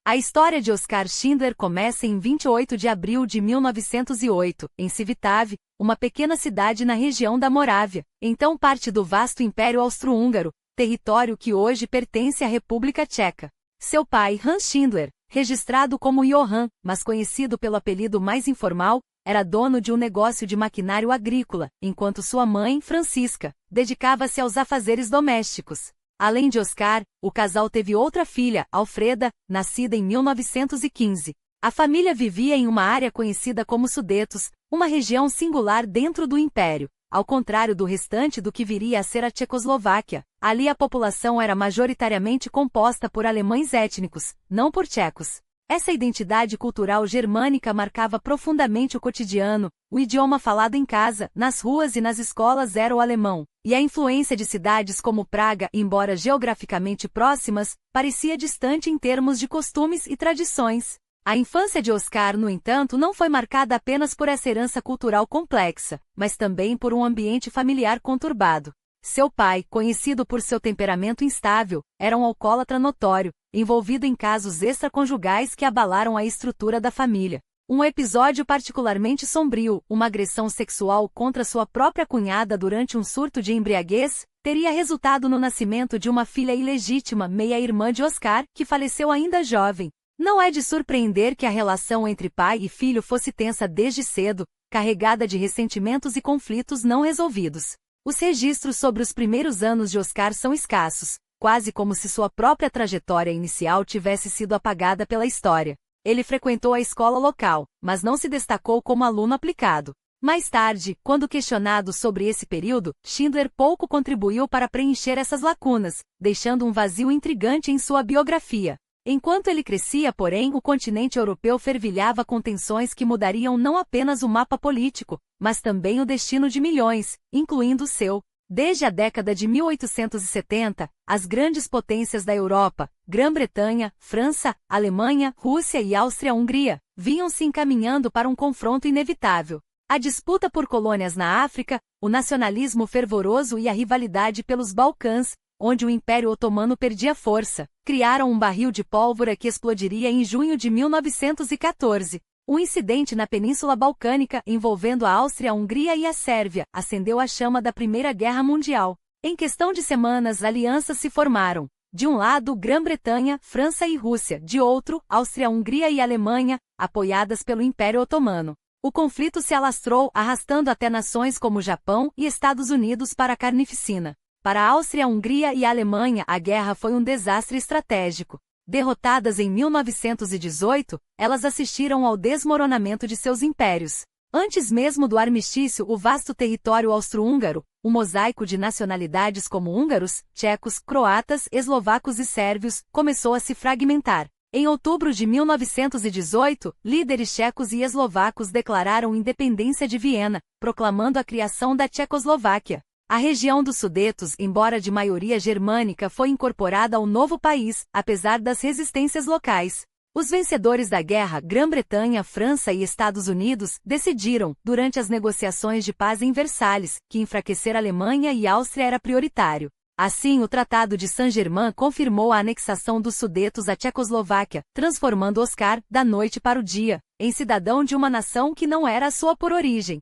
A história de Oskar Schindler começa em 28 de abril de 1908, em Civitave, uma pequena cidade na região da Morávia, então parte do vasto Império Austro-Húngaro, território que hoje pertence à República Tcheca. Seu pai, Hans Schindler, registrado como Johann, mas conhecido pelo apelido mais informal, era dono de um negócio de maquinário agrícola, enquanto sua mãe, Francisca, dedicava-se aos afazeres domésticos. Além de Oskar, o casal teve outra filha, Alfreda, nascida em 1915. A família vivia em uma área conhecida como Sudetos, uma região singular dentro do Império. Ao contrário do restante do que viria a ser a Tchecoslováquia, ali a população era majoritariamente composta por alemães étnicos, não por tchecos. Essa identidade cultural germânica marcava profundamente o cotidiano, o idioma falado em casa, nas ruas e nas escolas era o alemão, e a influência de cidades como Praga, embora geograficamente próximas, parecia distante em termos de costumes e tradições. A infância de Oskar, no entanto, não foi marcada apenas por essa herança cultural complexa, mas também por um ambiente familiar conturbado. Seu pai, conhecido por seu temperamento instável, era um alcoólatra notório, envolvido em casos extraconjugais que abalaram a estrutura da família. Um episódio particularmente sombrio, uma agressão sexual contra sua própria cunhada durante um surto de embriaguez, teria resultado no nascimento de uma filha ilegítima, meia-irmã de Oskar, que faleceu ainda jovem. Não é de surpreender que a relação entre pai e filho fosse tensa desde cedo, carregada de ressentimentos e conflitos não resolvidos. Os registros sobre os primeiros anos de Oskar são escassos, quase como se sua própria trajetória inicial tivesse sido apagada pela história. Ele frequentou a escola local, mas não se destacou como aluno aplicado. Mais tarde, quando questionado sobre esse período, Schindler pouco contribuiu para preencher essas lacunas, deixando um vazio intrigante em sua biografia. Enquanto ele crescia, porém, o continente europeu fervilhava com tensões que mudariam não apenas o mapa político, mas também o destino de milhões, incluindo o seu. Desde a década de 1870, as grandes potências da Europa, Grã-Bretanha, França, Alemanha, Rússia e Áustria-Hungria, vinham se encaminhando para um confronto inevitável. A disputa por colônias na África, o nacionalismo fervoroso e a rivalidade pelos Balcãs, onde o Império Otomano perdia força, criaram um barril de pólvora que explodiria em junho de 1914. Um incidente na Península Balcânica envolvendo a Áustria-Hungria e a Sérvia acendeu a chama da Primeira Guerra Mundial. Em questão de semanas, alianças se formaram. De um lado, Grã-Bretanha, França e Rússia, de outro, Áustria-Hungria e Alemanha, apoiadas pelo Império Otomano. O conflito se alastrou, arrastando até nações como Japão e Estados Unidos para a carnificina. Para a Áustria-Hungria e a Alemanha, a guerra foi um desastre estratégico. Derrotadas em 1918, elas assistiram ao desmoronamento de seus impérios. Antes mesmo do armistício, o vasto território austro-húngaro, um mosaico de nacionalidades como húngaros, tchecos, croatas, eslovacos e sérvios, começou a se fragmentar. Em outubro de 1918, líderes tchecos e eslovacos declararam independência de Viena, proclamando a criação da Tchecoslováquia. A região dos Sudetos, embora de maioria germânica, foi incorporada ao novo país, apesar das resistências locais. Os vencedores da guerra, Grã-Bretanha, França e Estados Unidos, decidiram, durante as negociações de paz em Versalhes, que enfraquecer a Alemanha e Áustria era prioritário. Assim, o Tratado de Saint-Germain confirmou a anexação dos Sudetos à Tchecoslováquia, transformando Oskar, da noite para o dia, em cidadão de uma nação que não era a sua por origem.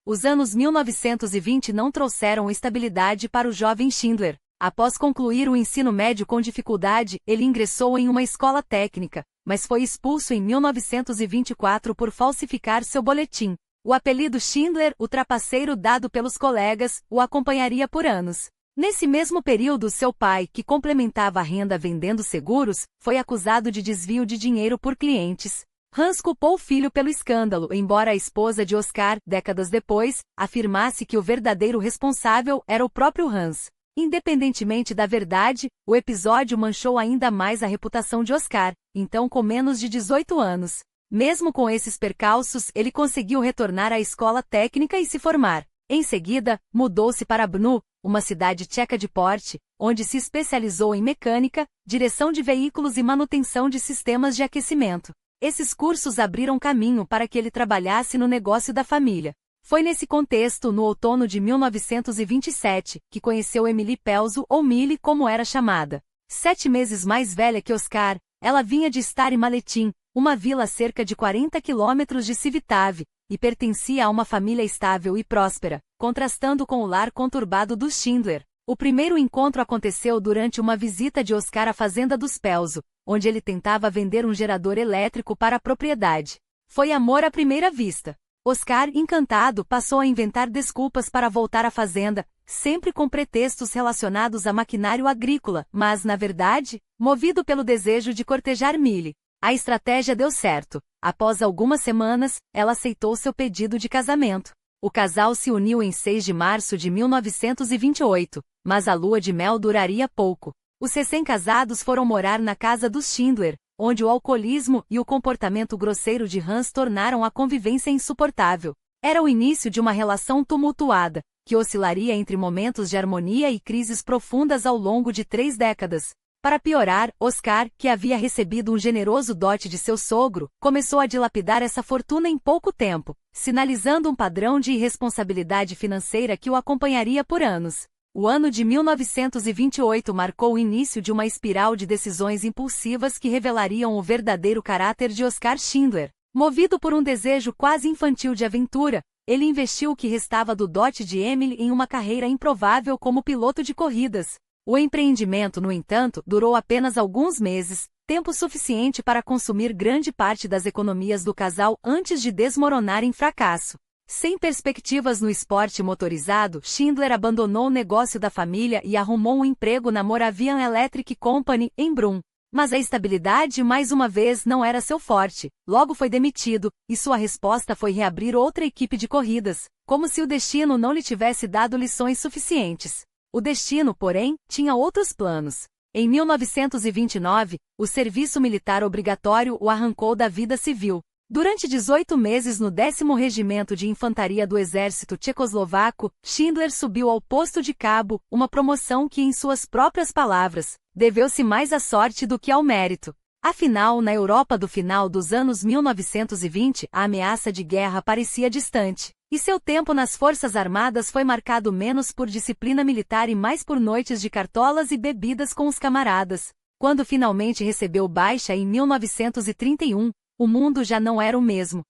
Os anos 1920 não trouxeram estabilidade para o jovem Schindler. Após concluir o ensino médio com dificuldade, ele ingressou em uma escola técnica, mas foi expulso em 1924 por falsificar seu boletim. O apelido Schindler, o trapaceiro dado pelos colegas, o acompanharia por anos. Nesse mesmo período, seu pai, que complementava a renda vendendo seguros, foi acusado de desvio de dinheiro por clientes. Hans culpou o filho pelo escândalo, embora a esposa de Oskar, décadas depois, afirmasse que o verdadeiro responsável era o próprio Hans. Independentemente da verdade, o episódio manchou ainda mais a reputação de Oskar, então com menos de 18 anos. Mesmo com esses percalços, ele conseguiu retornar à escola técnica e se formar. Em seguida, mudou-se para Brno, uma cidade tcheca de porte, onde se especializou em mecânica, direção de veículos e manutenção de sistemas de aquecimento. Esses cursos abriram caminho para que ele trabalhasse no negócio da família. Foi nesse contexto, no outono de 1927, que conheceu Emily Pelzo, ou Millie como era chamada. 7 meses mais velha que Oskar, Ela vinha de Stare Maletin, uma vila a cerca de 40 quilômetros de Civitave, e pertencia a uma família estável e próspera, contrastando com o lar conturbado dos Schindler. O primeiro encontro aconteceu durante uma visita de Oscar à fazenda dos Pelzo, onde ele tentava vender um gerador elétrico para a propriedade. Foi amor à primeira vista. Oscar, encantado, passou a inventar desculpas para voltar à fazenda, sempre com pretextos relacionados a maquinário agrícola, mas, na verdade, movido pelo desejo de cortejar Millie. A estratégia deu certo. Após algumas semanas, ela aceitou seu pedido de casamento. O casal se uniu em 6 de março de 1928, mas a lua de mel duraria pouco. Os recém-casados foram morar na casa dos Schindler, onde o alcoolismo e o comportamento grosseiro de Hans tornaram a convivência insuportável. Era o início de uma relação tumultuada, que oscilaria entre momentos de harmonia e crises profundas ao longo de 3 décadas. Para piorar, Oscar, que havia recebido um generoso dote de seu sogro, começou a dilapidar essa fortuna em pouco tempo, sinalizando um padrão de irresponsabilidade financeira que o acompanharia por anos. O ano de 1928 marcou o início de uma espiral de decisões impulsivas que revelariam o verdadeiro caráter de Oscar Schindler. Movido por um desejo quase infantil de aventura, ele investiu o que restava do dote de Emily em uma carreira improvável como piloto de corridas. O empreendimento, no entanto, durou apenas alguns meses, tempo suficiente para consumir grande parte das economias do casal antes de desmoronar em fracasso. Sem perspectivas no esporte motorizado, Schindler abandonou o negócio da família e arrumou um emprego na Moravian Electric Company, em Brum. Mas a estabilidade, mais uma vez, não era seu forte. Logo foi demitido, e sua resposta foi reabrir outra equipe de corridas, como se o destino não lhe tivesse dado lições suficientes. O destino, porém, tinha outros planos. Em 1929, o serviço militar obrigatório o arrancou da vida civil. Durante 18 meses no 10º Regimento de Infantaria do Exército Tchecoslovaco, Schindler subiu ao posto de cabo, uma promoção que, em suas próprias palavras, deveu-se mais à sorte do que ao mérito. Afinal, na Europa do final dos anos 1920, a ameaça de guerra parecia distante, e seu tempo nas Forças Armadas foi marcado menos por disciplina militar e mais por noites de cartolas e bebidas com os camaradas. Quando finalmente recebeu baixa em 1931, o mundo já não era o mesmo.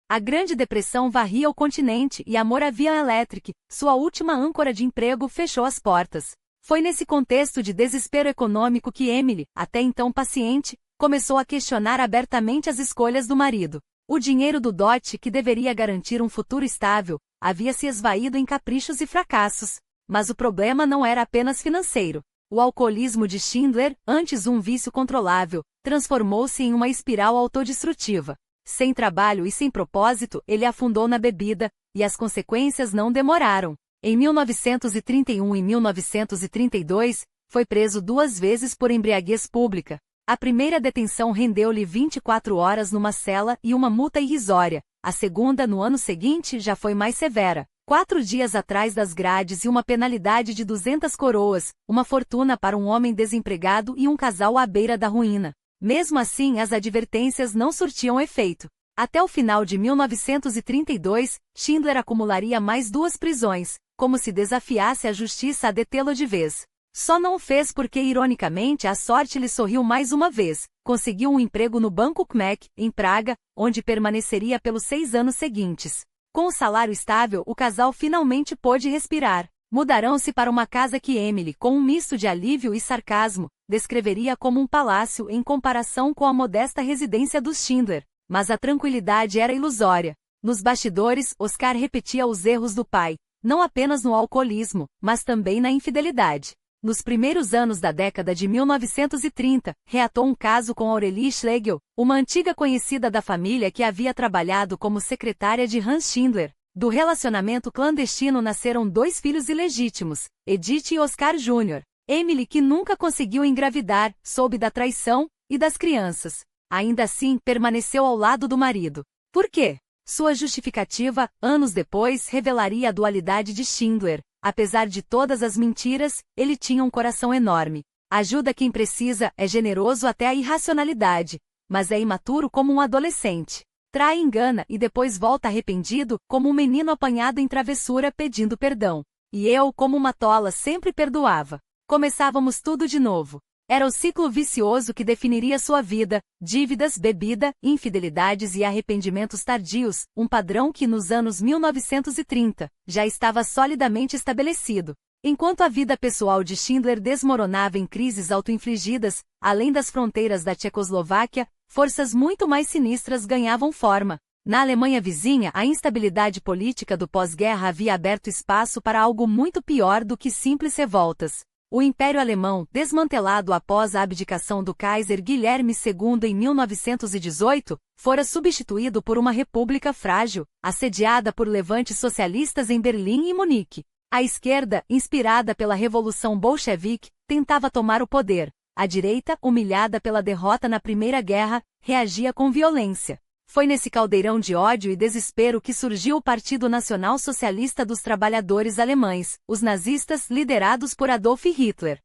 A Grande Depressão varria o continente e a Moravian Electric, sua última âncora de emprego, fechou as portas. Foi nesse contexto de desespero econômico que Emily, até então paciente, começou a questionar abertamente as escolhas do marido. O dinheiro do dote, que deveria garantir um futuro estável, havia se esvaído em caprichos e fracassos. Mas o problema não era apenas financeiro. O alcoolismo de Schindler, antes um vício controlável, transformou-se em uma espiral autodestrutiva. Sem trabalho e sem propósito, ele afundou na bebida, e as consequências não demoraram. Em 1931 e 1932, foi preso 2 vezes por embriaguez pública. A primeira detenção rendeu-lhe 24 horas numa cela e uma multa irrisória. A segunda, no ano seguinte, já foi mais severa. 4 dias atrás das grades e uma penalidade de 200 coroas, uma fortuna para um homem desempregado e um casal à beira da ruína. Mesmo assim, as advertências não surtiam efeito. Até o final de 1932, Schindler acumularia mais 2 prisões, como se desafiasse a justiça a detê-lo de vez. Só não o fez porque, ironicamente, a sorte lhe sorriu mais uma vez. Conseguiu um emprego no Banco Kmek, em Praga, onde permaneceria pelos 6 anos seguintes. Com o salário estável, o casal finalmente pôde respirar. Mudarão-se para uma casa que Emily, com um misto de alívio e sarcasmo, descreveria como um palácio em comparação com a modesta residência dos Schindler. Mas a tranquilidade era ilusória. Nos bastidores, Oscar repetia os erros do pai, não apenas no alcoolismo, mas também na infidelidade. Nos primeiros anos da década de 1930, reatou um caso com Aurelie Schlegel, uma antiga conhecida da família que havia trabalhado como secretária de Hans Schindler. Do relacionamento clandestino nasceram 2 filhos ilegítimos, Edith e Oscar Jr. Emily, que nunca conseguiu engravidar, soube da traição e das crianças. Ainda assim, permaneceu ao lado do marido. Por quê? Sua justificativa, anos depois, revelaria a dualidade de Schindler. Apesar de todas as mentiras, ele tinha um coração enorme. Ajuda quem precisa, é generoso até a irracionalidade, mas é imaturo como um adolescente. Trai e engana e depois volta arrependido, como um menino apanhado em travessura pedindo perdão. E eu, como uma tola, sempre perdoava. Começávamos tudo de novo. Era o ciclo vicioso que definiria sua vida: dívidas, bebida, infidelidades e arrependimentos tardios, um padrão que nos anos 1930 já estava solidamente estabelecido. Enquanto a vida pessoal de Schindler desmoronava em crises auto-infligidas, além das fronteiras da Tchecoslováquia, forças muito mais sinistras ganhavam forma. Na Alemanha vizinha, a instabilidade política do pós-guerra havia aberto espaço para algo muito pior do que simples revoltas. O Império Alemão, desmantelado após a abdicação do Kaiser Guilherme II em 1918, fora substituído por uma república frágil, assediada por levantes socialistas em Berlim e Munique. A esquerda, inspirada pela Revolução Bolchevique, tentava tomar o poder. A direita, humilhada pela derrota na Primeira Guerra, reagia com violência. Foi nesse caldeirão de ódio e desespero que surgiu o Partido Nacional Socialista dos Trabalhadores Alemães, os nazistas liderados por Adolf Hitler.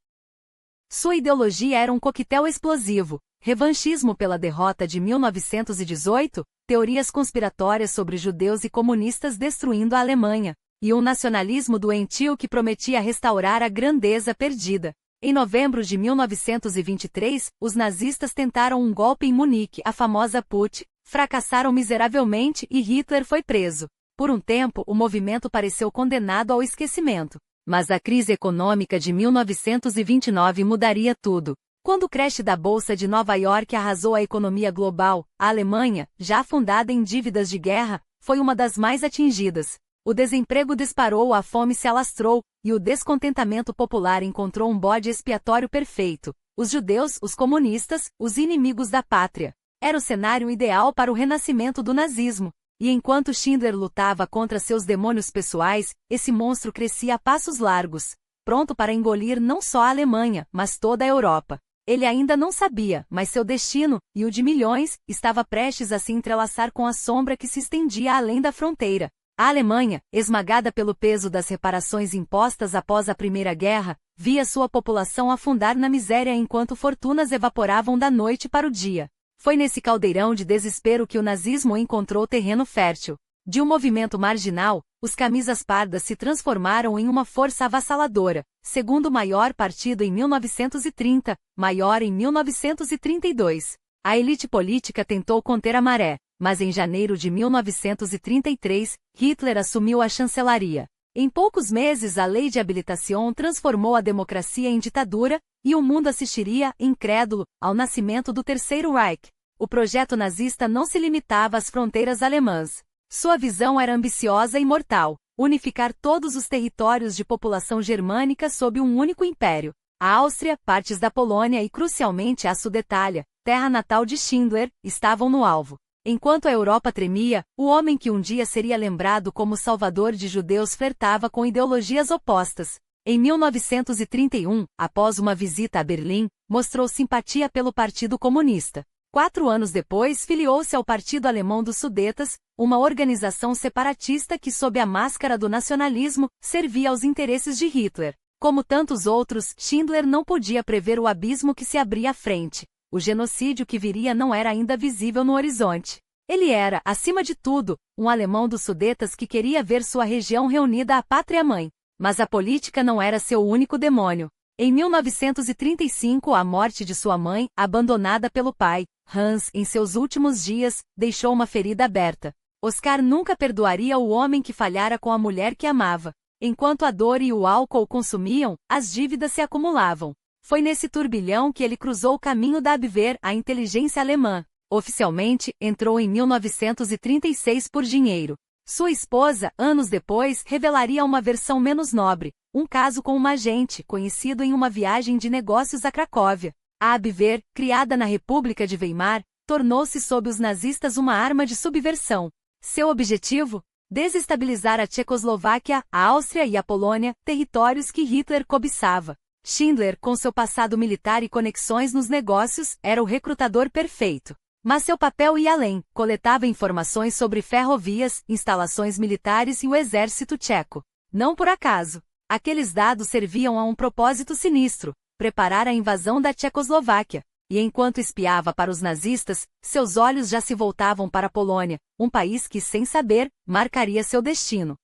Sua ideologia era um coquetel explosivo: revanchismo pela derrota de 1918, teorias conspiratórias sobre judeus e comunistas destruindo a Alemanha, e um nacionalismo doentio que prometia restaurar a grandeza perdida. Em novembro de 1923, os nazistas tentaram um golpe em Munique, a famosa Putsch, fracassaram miseravelmente e Hitler foi preso. Por um tempo, o movimento pareceu condenado ao esquecimento. Mas a crise econômica de 1929 mudaria tudo. Quando o crash da Bolsa de Nova York arrasou a economia global, a Alemanha, já afundada em dívidas de guerra, foi uma das mais atingidas. O desemprego disparou, a fome se alastrou, e o descontentamento popular encontrou um bode expiatório perfeito: os judeus, os comunistas, os inimigos da pátria. Era o cenário ideal para o renascimento do nazismo. E enquanto Schindler lutava contra seus demônios pessoais, esse monstro crescia a passos largos, pronto para engolir não só a Alemanha, mas toda a Europa. Ele ainda não sabia, mas seu destino, e o de milhões, estava prestes a se entrelaçar com a sombra que se estendia além da fronteira. A Alemanha, esmagada pelo peso das reparações impostas após a Primeira Guerra, via sua população afundar na miséria enquanto fortunas evaporavam da noite para o dia. Foi nesse caldeirão de desespero que o nazismo encontrou terreno fértil. De um movimento marginal, os camisas pardas se transformaram em uma força avassaladora, segundo maior partido em 1930, maior em 1932. A elite política tentou conter a maré, mas em janeiro de 1933, Hitler assumiu a chancelaria. Em poucos meses, a lei de habilitação transformou a democracia em ditadura, e o mundo assistiria, incrédulo, ao nascimento do Terceiro Reich. O projeto nazista não se limitava às fronteiras alemãs. Sua visão era ambiciosa e mortal: unificar todos os territórios de população germânica sob um único império. A Áustria, partes da Polônia e crucialmente a Sudetália, terra natal de Schindler, estavam no alvo. Enquanto a Europa tremia, o homem que um dia seria lembrado como salvador de judeus flertava com ideologias opostas. Em 1931, após uma visita a Berlim, mostrou simpatia pelo Partido Comunista. 4 anos depois, filiou-se ao Partido Alemão dos Sudetas, uma organização separatista que, sob a máscara do nacionalismo, servia aos interesses de Hitler. Como tantos outros, Schindler não podia prever o abismo que se abria à frente. O genocídio que viria não era ainda visível no horizonte. Ele era, acima de tudo, um alemão dos Sudetas que queria ver sua região reunida à pátria-mãe. Mas a política não era seu único demônio. Em 1935, a morte de sua mãe, abandonada pelo pai, Hans, em seus últimos dias, deixou uma ferida aberta. Oscar nunca perdoaria o homem que falhara com a mulher que amava. Enquanto a dor e o álcool o consumiam, as dívidas se acumulavam. Foi nesse turbilhão que ele cruzou o caminho da Abwehr, a inteligência alemã. Oficialmente, entrou em 1936 por dinheiro. Sua esposa, anos depois, revelaria uma versão menos nobre: um caso com um agente, conhecido em uma viagem de negócios a Cracóvia. A Abwehr, criada na República de Weimar, tornou-se sob os nazistas uma arma de subversão. Seu objetivo? Desestabilizar a Tchecoslováquia, a Áustria e a Polônia, territórios que Hitler cobiçava. Schindler, com seu passado militar e conexões nos negócios, era o recrutador perfeito. Mas seu papel ia além: coletava informações sobre ferrovias, instalações militares e o exército tcheco. Não por acaso. Aqueles dados serviam a um propósito sinistro: preparar a invasão da Tchecoslováquia. E enquanto espiava para os nazistas, seus olhos já se voltavam para a Polônia, um país que, sem saber, marcaria seu destino.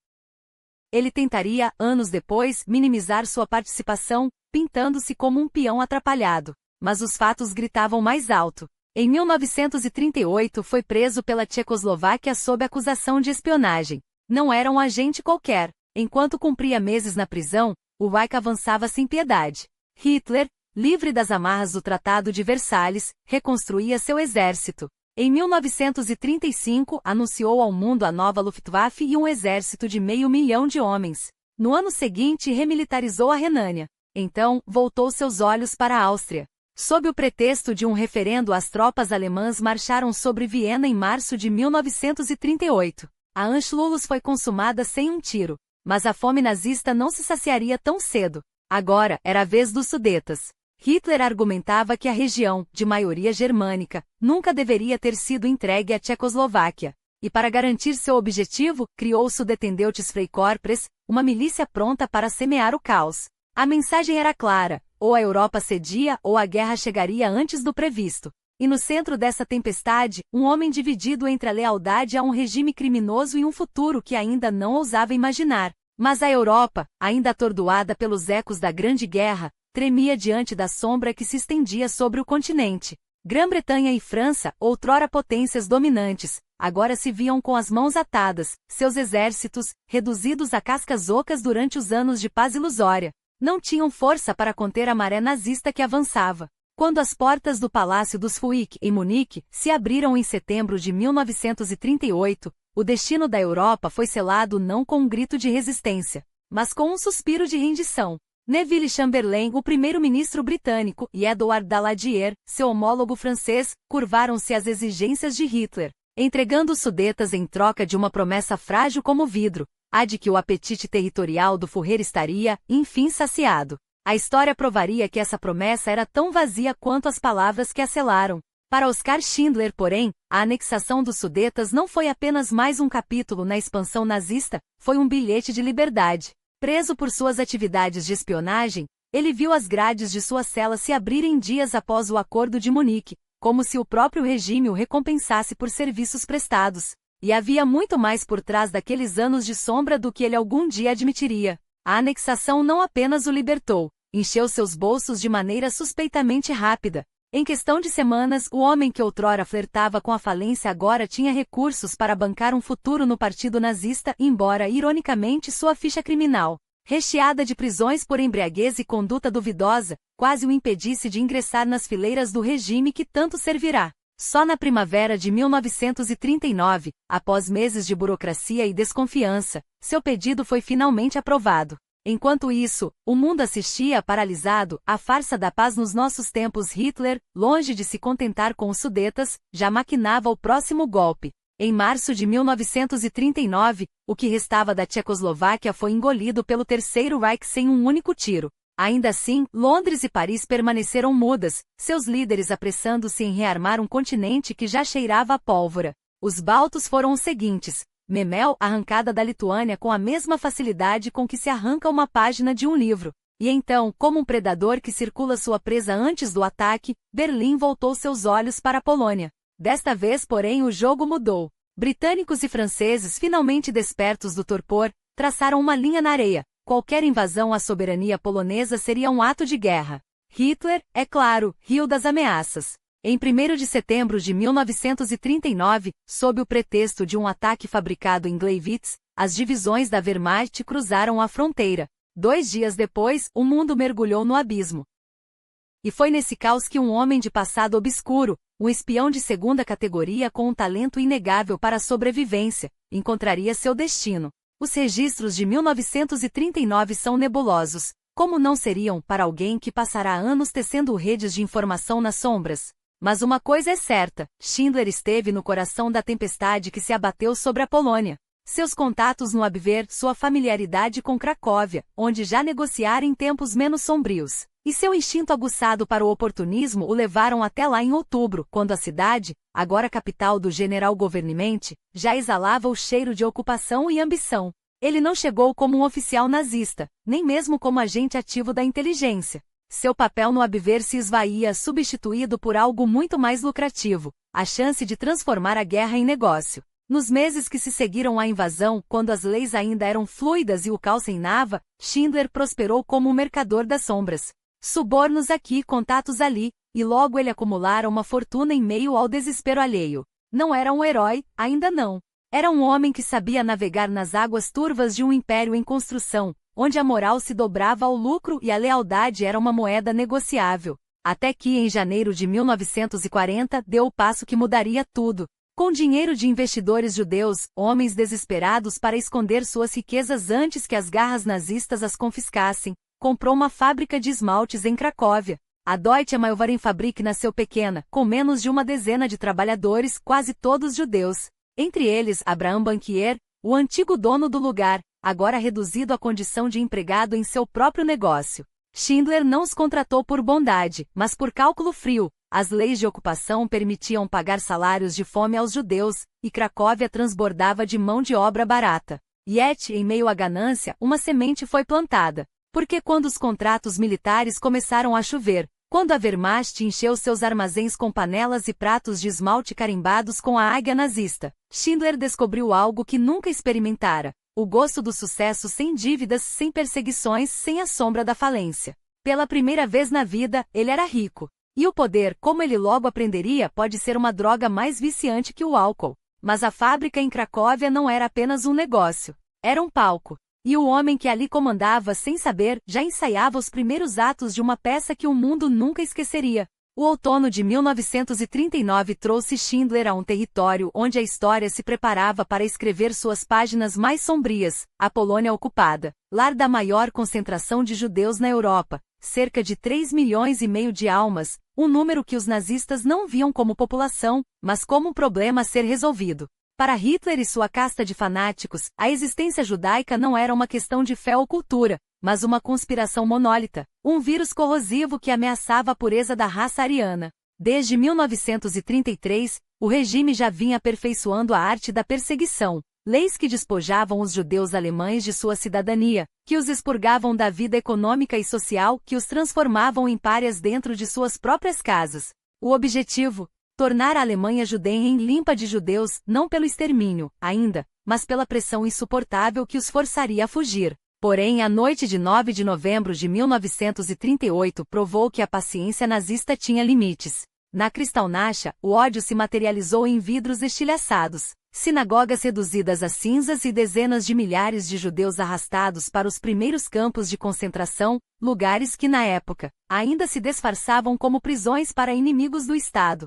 Ele tentaria, anos depois, minimizar sua participação, pintando-se como um peão atrapalhado. mas os fatos gritavam mais alto. Em 1938 foi preso pela Tchecoslováquia sob acusação de espionagem. Não era um agente qualquer. Enquanto cumpria meses na prisão, o Reich avançava sem piedade. Hitler, livre das amarras do Tratado de Versalhes, reconstruía seu exército. Em 1935, anunciou ao mundo a nova Luftwaffe e um exército de 500.000 de homens. No ano seguinte, remilitarizou a Renânia. Então, voltou seus olhos para a Áustria. Sob o pretexto de um referendo, as tropas alemãs marcharam sobre Viena em março de 1938. A Anschluss foi consumada sem um tiro. Mas a fome nazista não se saciaria tão cedo. Agora, era a vez dos Sudetas. Hitler argumentava que a região, de maioria germânica, nunca deveria ter sido entregue à Tchecoslováquia. E para garantir seu objetivo, criou o Sudetendeutes Freikorps, uma milícia pronta para semear o caos. A mensagem era clara: ou a Europa cedia ou a guerra chegaria antes do previsto. E no centro dessa tempestade, um homem dividido entre a lealdade a um regime criminoso e um futuro que ainda não ousava imaginar. Mas a Europa, ainda atordoada pelos ecos da Grande Guerra, tremia diante da sombra que se estendia sobre o continente. Grã-Bretanha e França, outrora potências dominantes, agora se viam com as mãos atadas, seus exércitos, reduzidos a cascas ocas durante os anos de paz ilusória, não tinham força para conter a maré nazista que avançava. Quando as portas do Palácio dos Fuick, em Munique, se abriram em setembro de 1938, o destino da Europa foi selado não com um grito de resistência, mas com um suspiro de rendição. Neville Chamberlain, o primeiro-ministro britânico, e Edouard Daladier, seu homólogo francês, curvaram-se às exigências de Hitler, entregando os Sudetas em troca de uma promessa frágil como vidro, a de que o apetite territorial do Führer estaria, enfim, saciado. A história provaria que essa promessa era tão vazia quanto as palavras que a selaram. Para Oskar Schindler, porém, a anexação dos Sudetas não foi apenas mais um capítulo na expansão nazista, foi um bilhete de liberdade. Preso por suas atividades de espionagem, ele viu as grades de sua cela se abrirem dias após o Acordo de Munique, como se o próprio regime o recompensasse por serviços prestados. E havia muito mais por trás daqueles anos de sombra do que ele algum dia admitiria. A anexação não apenas o libertou, encheu seus bolsos de maneira suspeitamente rápida. Em questão de semanas, o homem que outrora flertava com a falência agora tinha recursos para bancar um futuro no partido nazista, embora, ironicamente, sua ficha criminal, recheada de prisões por embriaguez e conduta duvidosa, quase o impedisse de ingressar nas fileiras do regime que tanto servirá. Só na primavera de 1939, após meses de burocracia e desconfiança, seu pedido foi finalmente aprovado. Enquanto isso, o mundo assistia paralisado à farsa da paz nos nossos tempos. Hitler, longe de se contentar com os Sudetas, já maquinava o próximo golpe. Em março de 1939, o que restava da Tchecoslováquia foi engolido pelo Terceiro Reich sem um único tiro. Ainda assim, Londres e Paris permaneceram mudas, seus líderes apressando-se em rearmar um continente que já cheirava a pólvora. Os baltos foram os seguintes: Memel, arrancada da Lituânia com a mesma facilidade com que se arranca uma página de um livro. E então, como um predador que circula sua presa antes do ataque, Berlim voltou seus olhos para a Polônia. Desta vez, porém, o jogo mudou. Britânicos e franceses, finalmente despertos do torpor, traçaram uma linha na areia. Qualquer invasão à soberania polonesa seria um ato de guerra. Hitler, é claro, riu das ameaças. Em 1º de setembro de 1939, sob o pretexto de um ataque fabricado em Gleiwitz, as divisões da Wehrmacht cruzaram a fronteira. 2 dias depois, o mundo mergulhou no abismo. E foi nesse caos que um homem de passado obscuro, um espião de segunda categoria com um talento inegável para a sobrevivência, encontraria seu destino. Os registros de 1939 são nebulosos, como não seriam para alguém que passará anos tecendo redes de informação nas sombras. Mas uma coisa é certa, Schindler esteve no coração da tempestade que se abateu sobre a Polônia. Seus contatos no Abwehr, sua familiaridade com Cracóvia, onde já negociara em tempos menos sombrios, e seu instinto aguçado para o oportunismo o levaram até lá em outubro, quando a cidade, agora capital do Generalgouvernement, já exalava o cheiro de ocupação e ambição. Ele não chegou como um oficial nazista, nem mesmo como agente ativo da inteligência. Seu papel no Abwehr se esvaía, substituído por algo muito mais lucrativo, a chance de transformar a guerra em negócio. Nos meses que se seguiram à invasão, quando as leis ainda eram fluidas e o caos reinava, Schindler prosperou como um mercador das sombras. Subornos aqui, contatos ali, e logo ele acumulara uma fortuna em meio ao desespero alheio. Não era um herói, ainda não. Era um homem que sabia navegar nas águas turvas de um império em construção, onde a moral se dobrava ao lucro e a lealdade era uma moeda negociável. Até que, em janeiro de 1940, deu o passo que mudaria tudo. Com dinheiro de investidores judeus, homens desesperados para esconder suas riquezas antes que as garras nazistas as confiscassem, comprou uma fábrica de esmaltes em Cracóvia. A Deutsche Mailwarenfabrik nasceu pequena, com menos de uma dezena de trabalhadores, quase todos judeus. Entre eles, Abraham Banquier, o antigo dono do lugar, agora reduzido à condição de empregado em seu próprio negócio. Schindler não os contratou por bondade, mas por cálculo frio. As leis de ocupação permitiam pagar salários de fome aos judeus, e Cracóvia transbordava de mão de obra barata. Yet, em meio à ganância, uma semente foi plantada. Porque quando os contratos militares começaram a chover, quando a Wehrmacht encheu seus armazéns com panelas e pratos de esmalte carimbados com a águia nazista, Schindler descobriu algo que nunca experimentara: o gosto do sucesso sem dívidas, sem perseguições, sem a sombra da falência. Pela primeira vez na vida, ele era rico. E o poder, como ele logo aprenderia, pode ser uma droga mais viciante que o álcool. Mas a fábrica em Cracóvia não era apenas um negócio. Era um palco. E o homem que ali comandava, sem saber, já ensaiava os primeiros atos de uma peça que o mundo nunca esqueceria. O outono de 1939 trouxe Schindler a um território onde a história se preparava para escrever suas páginas mais sombrias: a Polônia ocupada, lar da maior concentração de judeus na Europa, cerca de 3,5 milhões de almas, um número que os nazistas não viam como população, mas como um problema a ser resolvido. Para Hitler e sua casta de fanáticos, a existência judaica não era uma questão de fé ou cultura, mas uma conspiração monólita, um vírus corrosivo que ameaçava a pureza da raça ariana. Desde 1933, o regime já vinha aperfeiçoando a arte da perseguição, leis que despojavam os judeus alemães de sua cidadania, que os expurgavam da vida econômica e social, que os transformavam em párias dentro de suas próprias casas. O objetivo? Tornar a Alemanha judenha limpa de judeus, não pelo extermínio, ainda, mas pela pressão insuportável que os forçaria a fugir. Porém, a noite de 9 de novembro de 1938 provou que a paciência nazista tinha limites. Na Kristallnacht, o ódio se materializou em vidros estilhaçados, sinagogas reduzidas a cinzas e dezenas de milhares de judeus arrastados para os primeiros campos de concentração, lugares que na época, ainda se disfarçavam como prisões para inimigos do Estado.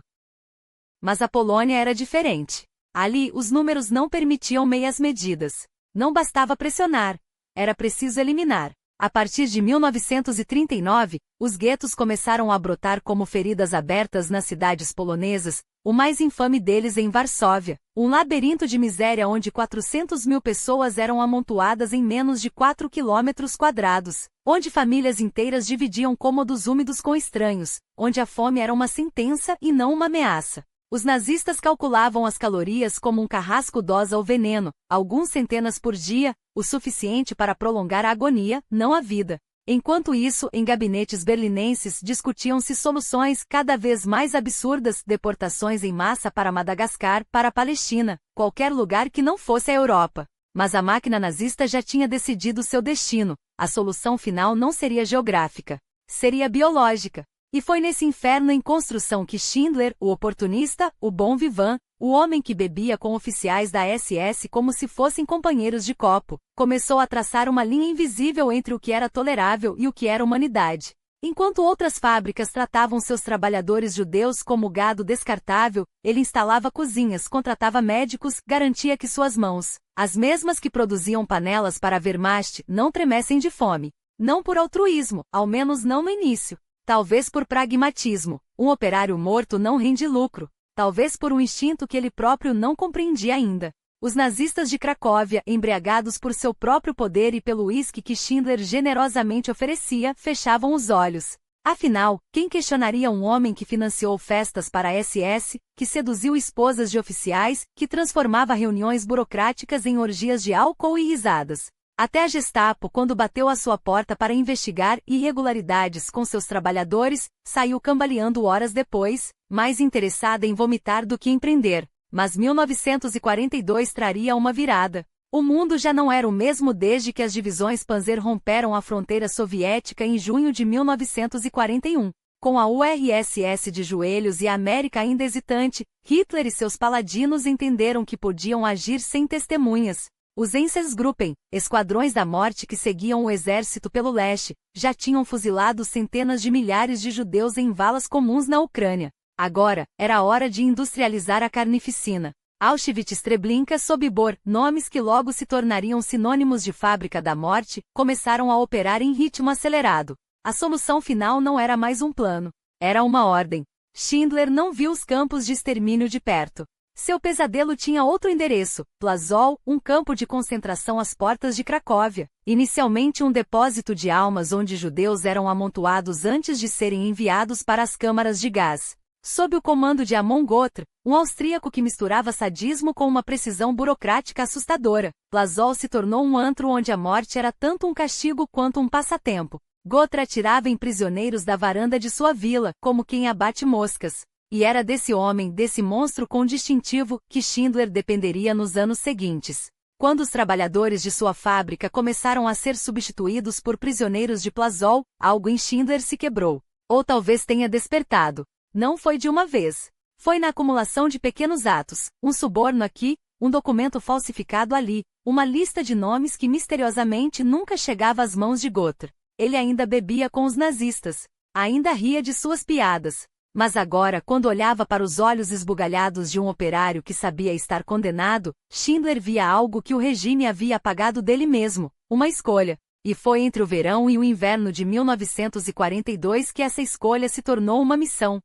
Mas a Polônia era diferente. Ali, os números não permitiam meias medidas. Não bastava pressionar. Era preciso eliminar. A partir de 1939, os guetos começaram a brotar como feridas abertas nas cidades polonesas, o mais infame deles em Varsóvia, um labirinto de miséria onde 400.000 pessoas eram amontoadas em menos de 4 quilômetros quadrados, onde famílias inteiras dividiam cômodos úmidos com estranhos, onde a fome era uma sentença e não uma ameaça. Os nazistas calculavam as calorias como um carrasco dosa ou veneno, alguns centenas por dia, o suficiente para prolongar a agonia, não a vida. Enquanto isso, em gabinetes berlinenses discutiam-se soluções cada vez mais absurdas: deportações em massa para Madagascar, para a Palestina, qualquer lugar que não fosse a Europa. Mas a máquina nazista já tinha decidido seu destino. A solução final não seria geográfica, seria biológica. E foi nesse inferno em construção que Schindler, o oportunista, o bon vivant, o homem que bebia com oficiais da SS como se fossem companheiros de copo, começou a traçar uma linha invisível entre o que era tolerável e o que era humanidade. Enquanto outras fábricas tratavam seus trabalhadores judeus como gado descartável, ele instalava cozinhas, contratava médicos, garantia que suas mãos, as mesmas que produziam panelas para a Wehrmacht, não tremessem de fome. Não por altruísmo, ao menos não no início. Talvez por pragmatismo, um operário morto não rende lucro. Talvez por um instinto que ele próprio não compreendia ainda. Os nazistas de Cracóvia, embriagados por seu próprio poder e pelo uísque que Schindler generosamente oferecia, fechavam os olhos. Afinal, quem questionaria um homem que financiou festas para a SS, que seduziu esposas de oficiais, que transformava reuniões burocráticas em orgias de álcool e risadas? Até a Gestapo, quando bateu à sua porta para investigar irregularidades com seus trabalhadores, saiu cambaleando horas depois, mais interessada em vomitar do que empreender. Mas 1942 traria uma virada. O mundo já não era o mesmo desde que as divisões Panzer romperam a fronteira soviética em junho de 1941. Com a URSS de joelhos e a América ainda hesitante, Hitler e seus paladinos entenderam que podiam agir sem testemunhas. Os Einsatzgruppen, esquadrões da morte que seguiam o exército pelo leste, já tinham fuzilado centenas de milhares de judeus em valas comuns na Ucrânia. Agora, era hora de industrializar a carnificina. Auschwitz, Treblinka, Sobibor, nomes que logo se tornariam sinônimos de fábrica da morte, começaram a operar em ritmo acelerado. A solução final não era mais um plano. Era uma ordem. Schindler não viu os campos de extermínio de perto. Seu pesadelo tinha outro endereço, Plazol, um campo de concentração às portas de Cracóvia. Inicialmente um depósito de almas onde judeus eram amontoados antes de serem enviados para as câmaras de gás. Sob o comando de Amon Gothr, um austríaco que misturava sadismo com uma precisão burocrática assustadora, Plazol se tornou um antro onde a morte era tanto um castigo quanto um passatempo. Gothr atirava em prisioneiros da varanda de sua vila, como quem abate moscas. E era desse homem, desse monstro com distintivo, que Schindler dependeria nos anos seguintes. Quando os trabalhadores de sua fábrica começaram a ser substituídos por prisioneiros de Plazol, algo em Schindler se quebrou. Ou talvez tenha despertado. Não foi de uma vez. Foi na acumulação de pequenos atos, um suborno aqui, um documento falsificado ali, uma lista de nomes que misteriosamente nunca chegava às mãos de Gothr. Ele ainda bebia com os nazistas. Ainda ria de suas piadas. Mas agora, quando olhava para os olhos esbugalhados de um operário que sabia estar condenado, Schindler via algo que o regime havia apagado dele mesmo, uma escolha. E foi entre o verão e o inverno de 1942 que essa escolha se tornou uma missão.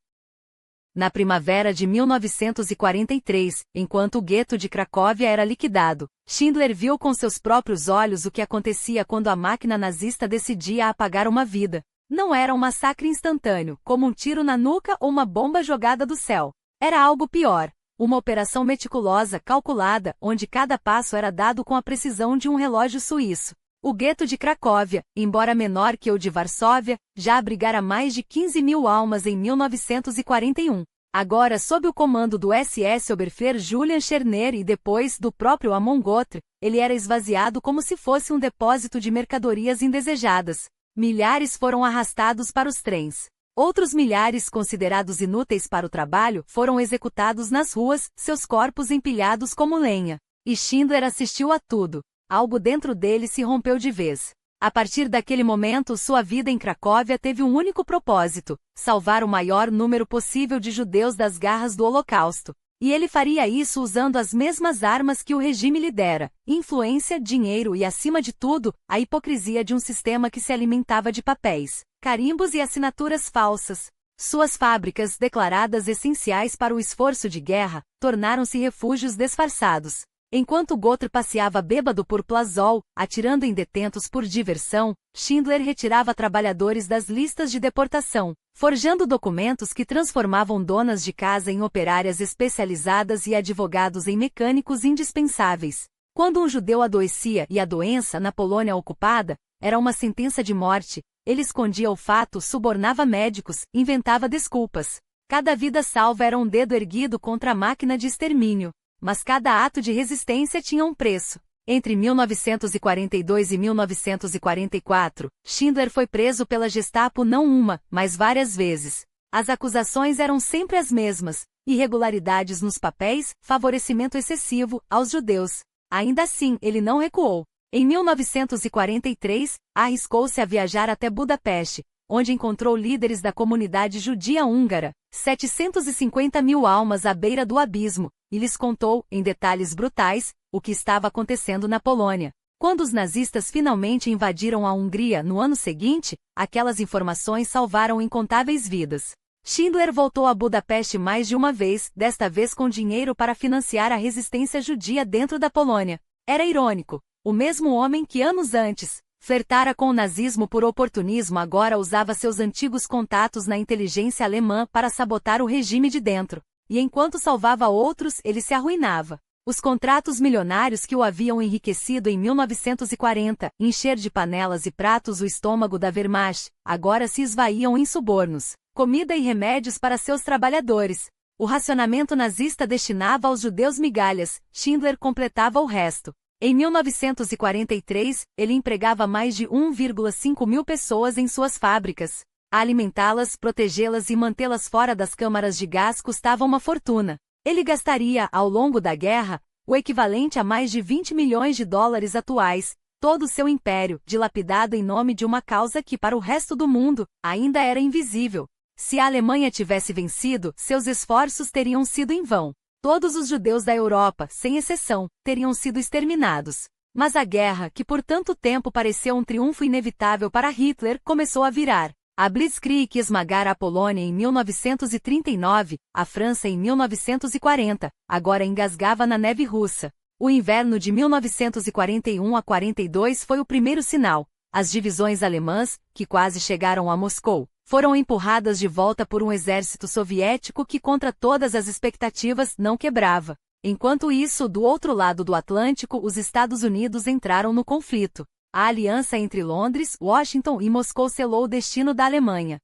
Na primavera de 1943, enquanto o gueto de Cracóvia era liquidado, Schindler viu com seus próprios olhos o que acontecia quando a máquina nazista decidia apagar uma vida. Não era um massacre instantâneo, como um tiro na nuca ou uma bomba jogada do céu. Era algo pior. Uma operação meticulosa, calculada, onde cada passo era dado com a precisão de um relógio suíço. O gueto de Cracóvia, embora menor que o de Varsóvia, já abrigara mais de 15.000 almas em 1941. Agora sob o comando do SS Oberfier Julian Scherner e depois do próprio Amon Gothr, ele era esvaziado como se fosse um depósito de mercadorias indesejadas. Milhares foram arrastados para os trens. Outros milhares, considerados inúteis para o trabalho, foram executados nas ruas, seus corpos empilhados como lenha. E Schindler assistiu a tudo. Algo dentro dele se rompeu de vez. A partir daquele momento, sua vida em Cracóvia teve um único propósito: salvar o maior número possível de judeus das garras do Holocausto. E ele faria isso usando as mesmas armas que o regime lhe dera: influência, dinheiro e, acima de tudo, a hipocrisia de um sistema que se alimentava de papéis, carimbos e assinaturas falsas. Suas fábricas, declaradas essenciais para o esforço de guerra, tornaram-se refúgios disfarçados. Enquanto Gothr passeava bêbado por Plazol, atirando em detentos por diversão, Schindler retirava trabalhadores das listas de deportação, forjando documentos que transformavam donas de casa em operárias especializadas e advogados em mecânicos indispensáveis. Quando um judeu adoecia e a doença, na Polônia ocupada, era uma sentença de morte, ele escondia o fato, subornava médicos, inventava desculpas. Cada vida salva era um dedo erguido contra a máquina de extermínio. Mas cada ato de resistência tinha um preço. Entre 1942 e 1944, Schindler foi preso pela Gestapo não uma, mas várias vezes. As acusações eram sempre as mesmas: irregularidades nos papéis, favorecimento excessivo aos judeus. Ainda assim, ele não recuou. Em 1943, arriscou-se a viajar até Budapeste, onde encontrou líderes da comunidade judia húngara, 750.000 almas à beira do abismo, e lhes contou, em detalhes brutais, o que estava acontecendo na Polônia. Quando os nazistas finalmente invadiram a Hungria no ano seguinte, aquelas informações salvaram incontáveis vidas. Schindler voltou a Budapeste mais de uma vez, desta vez com dinheiro para financiar a resistência judia dentro da Polônia. Era irônico. O mesmo homem que anos antes flertara com o nazismo por oportunismo agora usava seus antigos contatos na inteligência alemã para sabotar o regime de dentro. E enquanto salvava outros, ele se arruinava. Os contratos milionários que o haviam enriquecido em 1940, encher de panelas e pratos o estômago da Wehrmacht, agora se esvaíam em subornos, comida e remédios para seus trabalhadores. O racionamento nazista destinava aos judeus migalhas, Schindler completava o resto. Em 1943, ele empregava mais de 1,5 mil pessoas em suas fábricas. Alimentá-las, protegê-las e mantê-las fora das câmaras de gás custava uma fortuna. Ele gastaria, ao longo da guerra, o equivalente a mais de 20 milhões de dólares atuais, todo o seu império, dilapidado em nome de uma causa que para o resto do mundo, ainda era invisível. Se a Alemanha tivesse vencido, seus esforços teriam sido em vão. Todos os judeus da Europa, sem exceção, teriam sido exterminados. Mas a guerra, que por tanto tempo pareceu um triunfo inevitável para Hitler, começou a virar. A Blitzkrieg esmagara a Polônia em 1939, a França em 1940, agora engasgava na neve russa. O inverno de 1941 a 42 foi o primeiro sinal. As divisões alemãs, que quase chegaram a Moscou, foram empurradas de volta por um exército soviético que, contra todas as expectativas, não quebrava. Enquanto isso, do outro lado do Atlântico, os Estados Unidos entraram no conflito. A aliança entre Londres, Washington e Moscou selou o destino da Alemanha.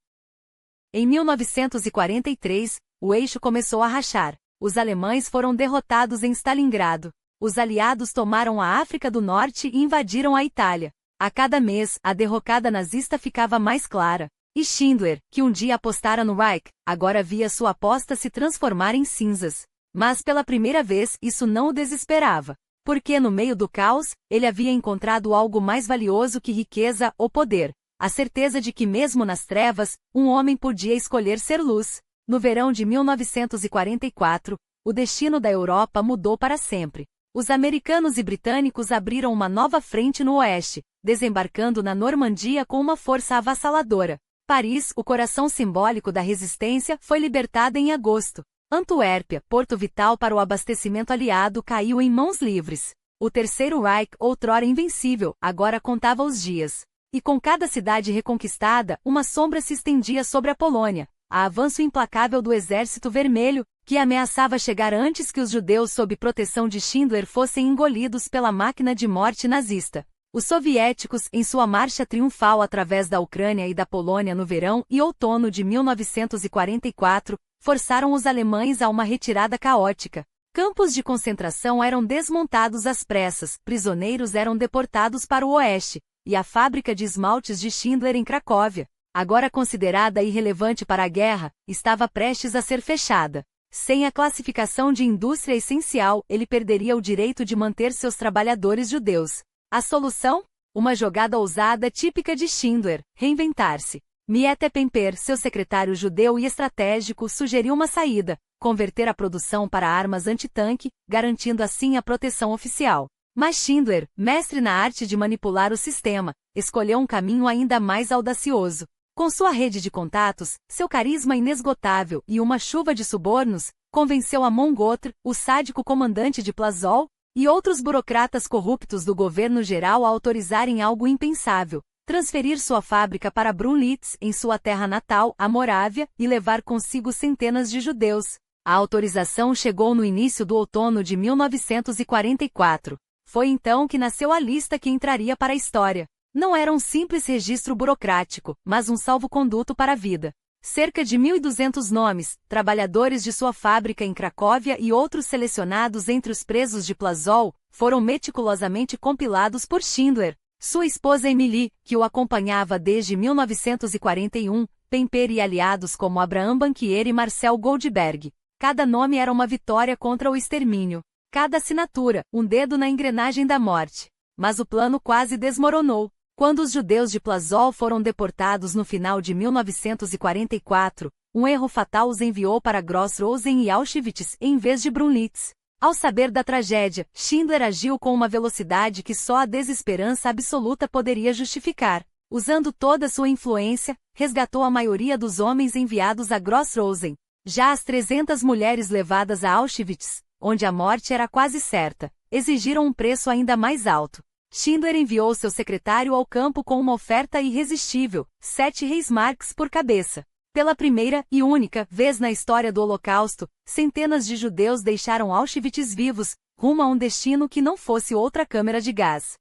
Em 1943, o eixo começou a rachar. Os alemães foram derrotados em Stalingrado. Os aliados tomaram a África do Norte e invadiram a Itália. A cada mês, a derrocada nazista ficava mais clara. E Schindler, que um dia apostara no Reich, agora via sua aposta se transformar em cinzas. Mas pela primeira vez, isso não o desesperava. Porque no meio do caos, ele havia encontrado algo mais valioso que riqueza ou poder. A certeza de que mesmo nas trevas, um homem podia escolher ser luz. No verão de 1944, o destino da Europa mudou para sempre. Os americanos e britânicos abriram uma nova frente no oeste, desembarcando na Normandia com uma força avassaladora. Paris, o coração simbólico da resistência, foi libertada em agosto. Antuérpia, porto vital para o abastecimento aliado, caiu em mãos livres. O Terceiro Reich, outrora invencível, agora contava os dias. E com cada cidade reconquistada, uma sombra se estendia sobre a Polônia, a avanço implacável do Exército Vermelho, que ameaçava chegar antes que os judeus sob proteção de Schindler fossem engolidos pela máquina de morte nazista. Os soviéticos, em sua marcha triunfal através da Ucrânia e da Polônia no verão e outono de 1944, forçaram os alemães a uma retirada caótica. Campos de concentração eram desmontados às pressas, prisioneiros eram deportados para o oeste, e a fábrica de esmaltes de Schindler em Cracóvia, agora considerada irrelevante para a guerra, estava prestes a ser fechada. Sem a classificação de indústria essencial, ele perderia o direito de manter seus trabalhadores judeus. A solução? Uma jogada ousada típica de Schindler, reinventar-se. Miete Pemper, seu secretário judeu e estratégico, sugeriu uma saída, converter a produção para armas antitanque, garantindo assim a proteção oficial. Mas Schindler, mestre na arte de manipular o sistema, escolheu um caminho ainda mais audacioso. Com sua rede de contatos, seu carisma inesgotável e uma chuva de subornos, convenceu Amon Gotr, o sádico comandante de Plazol, e outros burocratas corruptos do governo geral a autorizarem algo impensável. Transferir sua fábrica para Brunlitz, em sua terra natal, a Morávia, e levar consigo centenas de judeus. A autorização chegou no início do outono de 1944. Foi então que nasceu a lista que entraria para a história. Não era um simples registro burocrático, mas um salvo-conduto para a vida. Cerca de 1.200 nomes, trabalhadores de sua fábrica em Cracóvia e outros selecionados entre os presos de Plazol, foram meticulosamente compilados por Schindler. Sua esposa Emily, que o acompanhava desde 1941, Pemper e aliados como Abraham Banquier e Marcel Goldberg. Cada nome era uma vitória contra o extermínio. Cada assinatura, um dedo na engrenagem da morte. Mas o plano quase desmoronou. Quando os judeus de Plazol foram deportados no final de 1944, um erro fatal os enviou para Gross-Rosen e Auschwitz em vez de Brunlitz. Ao saber da tragédia, Schindler agiu com uma velocidade que só a desesperança absoluta poderia justificar. Usando toda sua influência, resgatou a maioria dos homens enviados a Gross-Rosen. Já as 300 mulheres levadas a Auschwitz, onde a morte era quase certa, exigiram um preço ainda mais alto. Schindler enviou seu secretário ao campo com uma oferta irresistível, 7 Reichsmarks por cabeça. Pela primeira e única vez na história do Holocausto, centenas de judeus deixaram Auschwitz vivos, rumo a um destino que não fosse outra câmara de gás.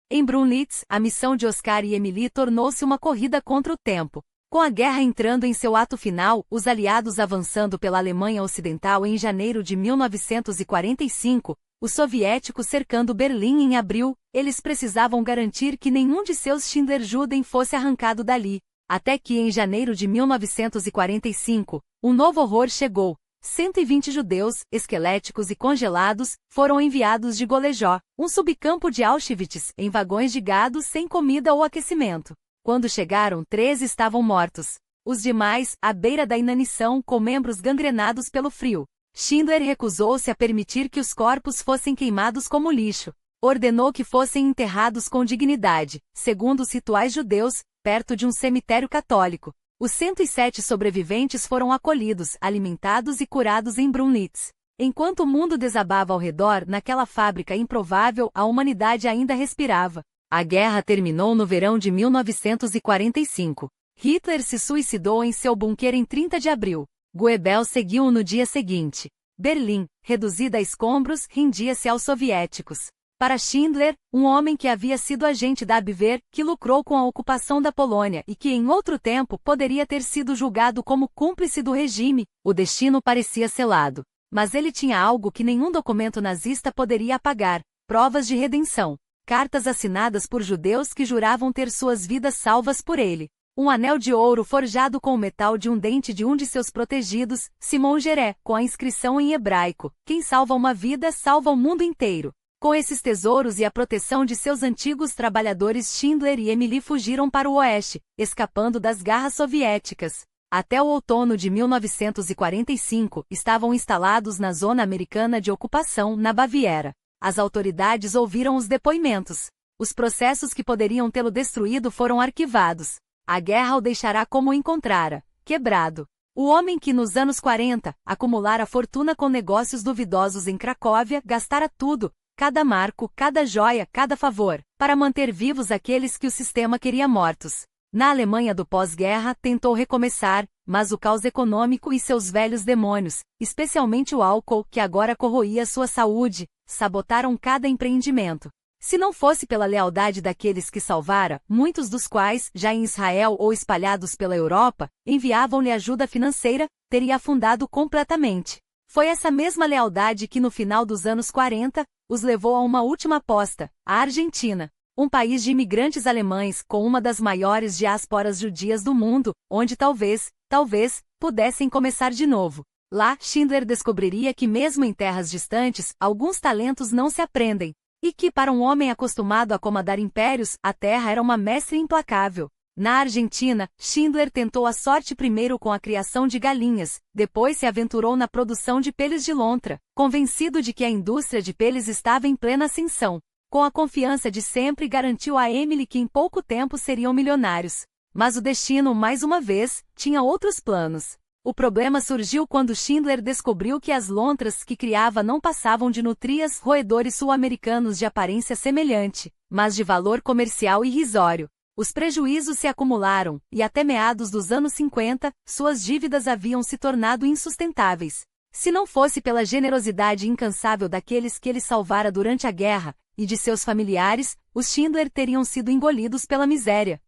Em Brunlitz, a missão de Oscar e Emily tornou-se uma corrida contra o tempo. Com a guerra entrando em seu ato final, os aliados avançando pela Alemanha Ocidental em janeiro de 1945, os soviéticos cercando Berlim em abril, eles precisavam garantir que nenhum de seus Schindlerjuden fosse arrancado dali. Até que em janeiro de 1945, um novo horror chegou. 120 judeus, esqueléticos e congelados, foram enviados de Golejó, um subcampo de Auschwitz, em vagões de gado sem comida ou aquecimento. Quando chegaram, 13 estavam mortos. Os demais, à beira da inanição, com membros gangrenados pelo frio. Schindler recusou-se a permitir que os corpos fossem queimados como lixo. Ordenou que fossem enterrados com dignidade, segundo os rituais judeus, perto de um cemitério católico. Os 107 sobreviventes foram acolhidos, alimentados e curados em Brunitz. Enquanto o mundo desabava ao redor, naquela fábrica improvável, a humanidade ainda respirava. A guerra terminou no verão de 1945. Hitler se suicidou em seu bunker em 30 de abril. Goebbels seguiu no dia seguinte. Berlim, reduzida a escombros, rendia-se aos soviéticos. Para Schindler, um homem que havia sido agente da Abwehr, que lucrou com a ocupação da Polônia e que em outro tempo poderia ter sido julgado como cúmplice do regime, o destino parecia selado. Mas ele tinha algo que nenhum documento nazista poderia apagar: provas de redenção. Cartas assinadas por judeus que juravam ter suas vidas salvas por ele. Um anel de ouro forjado com o metal de um dente de um de seus protegidos, Simon Geré, com a inscrição em hebraico: quem salva uma vida salva o mundo inteiro. Com esses tesouros e a proteção de seus antigos trabalhadores, Schindler e Emily fugiram para o oeste, escapando das garras soviéticas. Até o outono de 1945, estavam instalados na zona americana de ocupação, na Baviera. As autoridades ouviram os depoimentos. Os processos que poderiam tê-lo destruído foram arquivados. A guerra o deixará como o encontrara, quebrado. O homem que nos anos 40, acumulara fortuna com negócios duvidosos em Cracóvia, gastara tudo, cada marco, cada joia, cada favor, para manter vivos aqueles que o sistema queria mortos. Na Alemanha do pós-guerra, tentou recomeçar, mas o caos econômico e seus velhos demônios, especialmente o álcool, que agora corroía sua saúde, sabotaram cada empreendimento. Se não fosse pela lealdade daqueles que salvara, muitos dos quais, já em Israel ou espalhados pela Europa, enviavam-lhe ajuda financeira, teria afundado completamente. Foi essa mesma lealdade que no final dos anos 40, os levou a uma última aposta: a Argentina. Um país de imigrantes alemães, com uma das maiores diásporas judias do mundo, onde talvez, pudessem começar de novo. Lá, Schindler descobriria que mesmo em terras distantes, alguns talentos não se aprendem. E que para um homem acostumado a comandar impérios, a terra era uma mestre implacável. Na Argentina, Schindler tentou a sorte primeiro com a criação de galinhas, depois se aventurou na produção de peles de lontra, convencido de que a indústria de peles estava em plena ascensão. Com a confiança de sempre, garantiu a Emily que em pouco tempo seriam milionários. Mas o destino, mais uma vez, tinha outros planos. O problema surgiu quando Schindler descobriu que as lontras que criava não passavam de nutrias roedores sul-americanos de aparência semelhante, mas de valor comercial irrisório. Os prejuízos se acumularam, e até meados dos anos 50, suas dívidas haviam se tornado insustentáveis. Se não fosse pela generosidade incansável daqueles que ele salvara durante a guerra, e de seus familiares, os Schindler teriam sido engolidos pela miséria.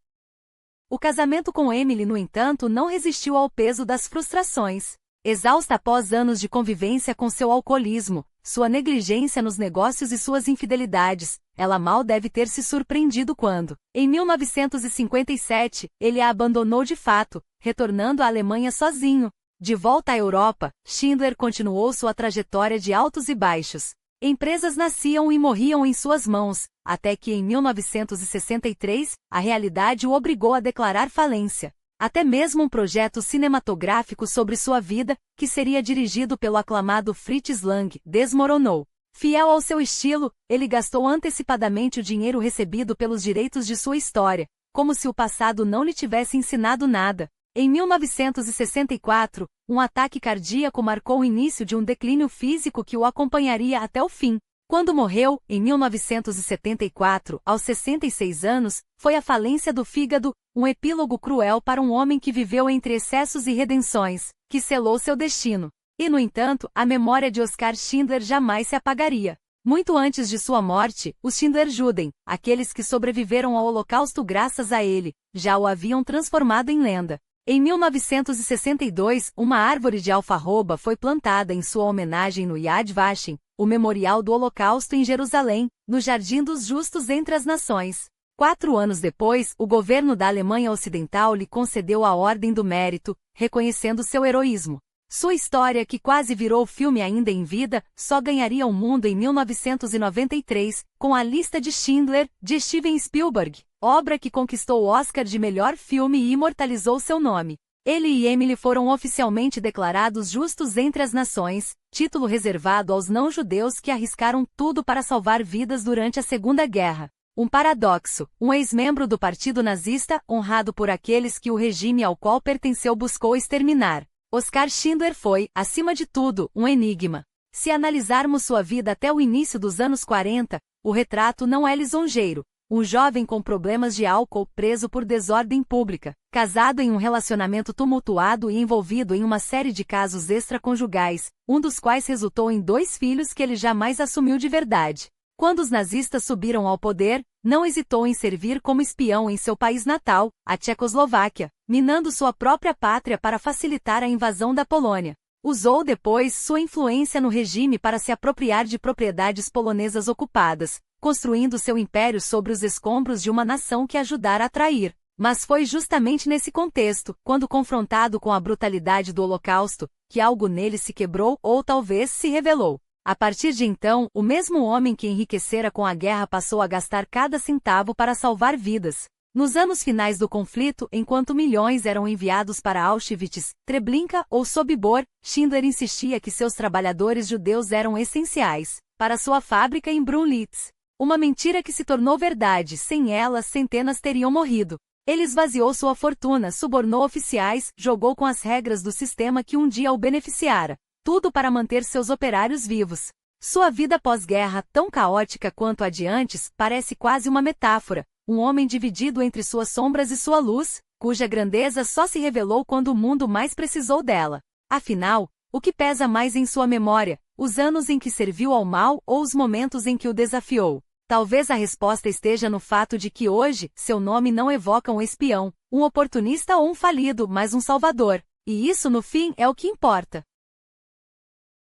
O casamento com Emily, no entanto, não resistiu ao peso das frustrações. Exausta após anos de convivência com seu alcoolismo, sua negligência nos negócios e suas infidelidades, ela mal deve ter se surpreendido quando, em 1957, ele a abandonou de fato, retornando à Alemanha sozinho. De volta à Europa, Schindler continuou sua trajetória de altos e baixos. Empresas nasciam e morriam em suas mãos, até que em 1963, a realidade o obrigou a declarar falência. Até mesmo um projeto cinematográfico sobre sua vida, que seria dirigido pelo aclamado Fritz Lang, desmoronou. Fiel ao seu estilo, ele gastou antecipadamente o dinheiro recebido pelos direitos de sua história, como se o passado não lhe tivesse ensinado nada. Em 1964, um ataque cardíaco marcou o início de um declínio físico que o acompanharia até o fim. Quando morreu, em 1974, aos 66 anos, foi a falência do fígado, um epílogo cruel para um homem que viveu entre excessos e redenções, que selou seu destino. E, no entanto, a memória de Oskar Schindler jamais se apagaria. Muito antes de sua morte, os Schindler-Juden, aqueles que sobreviveram ao Holocausto graças a ele, já o haviam transformado em lenda. Em 1962, uma árvore de alfarroba foi plantada em sua homenagem no Yad Vashem, o memorial do Holocausto em Jerusalém, no Jardim dos Justos entre as Nações. 4 anos depois, o governo da Alemanha Ocidental lhe concedeu a Ordem do Mérito, reconhecendo seu heroísmo. Sua história, que quase virou filme ainda em vida, só ganharia o mundo em 1993, com A Lista de Schindler, de Steven Spielberg, obra que conquistou o Oscar de melhor filme e imortalizou seu nome. Ele e Emily foram oficialmente declarados justos entre as nações, título reservado aos não-judeus que arriscaram tudo para salvar vidas durante a Segunda Guerra. Um paradoxo, um ex-membro do Partido Nazista, honrado por aqueles que o regime ao qual pertenceu buscou exterminar. Oskar Schindler foi, acima de tudo, um enigma. Se analisarmos sua vida até o início dos anos 40, o retrato não é lisonjeiro. Um jovem com problemas de álcool preso por desordem pública, casado em um relacionamento tumultuado e envolvido em uma série de casos extraconjugais, um dos quais resultou em 2 filhos que ele jamais assumiu de verdade. Quando os nazistas subiram ao poder, não hesitou em servir como espião em seu país natal, a Tchecoslováquia, minando sua própria pátria para facilitar a invasão da Polônia. Usou depois sua influência no regime para se apropriar de propriedades polonesas ocupadas, construindo seu império sobre os escombros de uma nação que ajudara a trair. Mas foi justamente nesse contexto, quando confrontado com a brutalidade do Holocausto, que algo nele se quebrou ou talvez se revelou. A partir de então, o mesmo homem que enriquecera com a guerra passou a gastar cada centavo para salvar vidas. Nos anos finais do conflito, enquanto milhões eram enviados para Auschwitz, Treblinka ou Sobibor, Schindler insistia que seus trabalhadores judeus eram essenciais para sua fábrica em Brunlitz. Uma mentira que se tornou verdade, sem ela centenas teriam morrido. Ele esvaziou sua fortuna, subornou oficiais, jogou com as regras do sistema que um dia o beneficiara. Tudo para manter seus operários vivos. Sua vida pós-guerra, tão caótica quanto a de antes, parece quase uma metáfora. Um homem dividido entre suas sombras e sua luz, cuja grandeza só se revelou quando o mundo mais precisou dela. Afinal, o que pesa mais em sua memória? Os anos em que serviu ao mal ou os momentos em que o desafiou? Talvez a resposta esteja no fato de que hoje, seu nome não evoca um espião, um oportunista ou um falido, mas um salvador. E isso no fim é o que importa.